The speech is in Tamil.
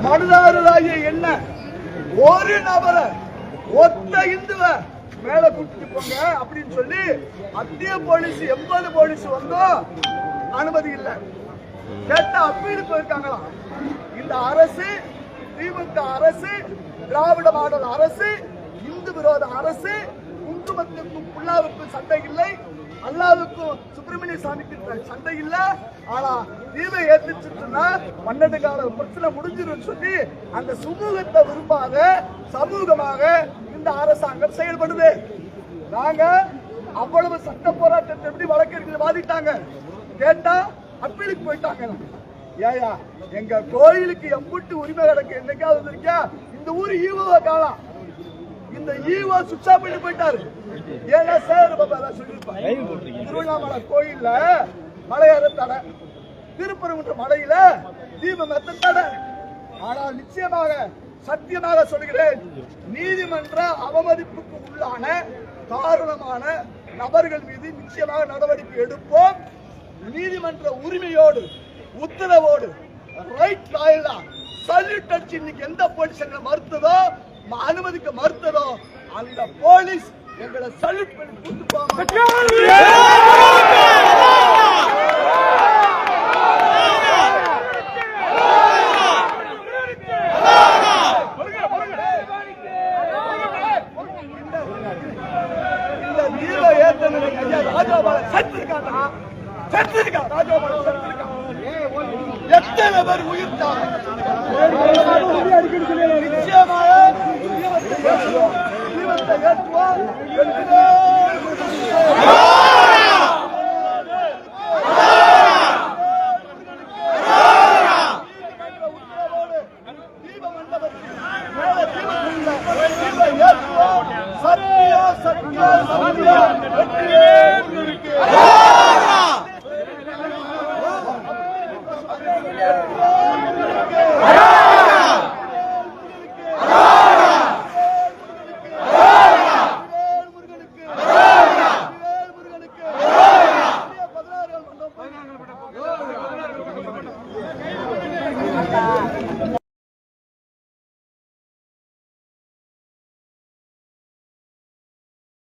மனுதாரராகிய என்ன ஒரு நபரை ஒத்த இந்துவ மேல கூட்டிட்டு போங்க அப்படின்னு சொல்லி மத்திய போலீஸ் 80 போலீஸ் வந்தோம், அனுமதி இல்லை. கேட்ட அப்பீடு போயிருக்காங்களாம். இந்த அரசு, திமுக அரசு, திராவிட மாடல் அரசு, இந்து விரோத அரசு. குங்குமத்துக்கும் புல்லாவுக்கும் சண்டை இல்லை, அல்லாவுக்கும் சுப்பிரமணிய சாமிக்கு சண்டை இல்லை. ஆனா தீபை ஏத்துச்சுன்னா 12 கால பிரச்சனை முடிஞ்சிடும் சொல்லி அந்த சுமூகத்தை விரும்பாத சமூகமாக இந்த அரசாங்கம் செயல்படுது. நாங்க அவ்வளவு சட்ட போராட்டத்தை எப்படி வழக்கறிஞர்கள் வாதிட்டாங்க. கேட்டா அப்பீலுக்கு போயிட்டாங்க. ஏயா எங்க கோயிலுக்கு எம்புட்டு உரிமை கிடக்கு என்னைக்காவது வந்திருக்கா? இந்த ஊர் ஈவோவை காலம். இந்த ஈவோ சுவிட்ச் ஆஃப் பண்ணி போயிட்டாரு. ஏன்னா சேர் பாபா சொல்லியிருப்பாங்க, திருவண்ணாமலை கோயில்ல மலையேற தடை, திருப்பரங்குன்ற மலையில தீபம் ஏத்த தடை. ஆனால் நிச்சயமாக சத்தியமாக சொல்கிறேன், நீதிமன்ற அவமதிப்புக்கு உள்ளான காரணமான நபர்கள் மீது நிச்சயமாக நடவடிக்கை எடுப்போம். நீதிமன்ற உரிமையோடு உத்தரவோடு ரைட் லாயலா சல்யூட் அடிச்சு இன்னைக்கு எந்த போலீஸ் எங்களை மறுத்ததோ, அனுமதிக்க மறுத்ததோ அந்த போலீஸ் எங்களை சல்யூட் பண்ணி கூட்டு போவாங்க. எத்தனை பேர் உயிர்த்தாங்க. நிச்சயமாக தீபத்தை ஏற்றுவோம். Sathya Sathya Sathya Thank you.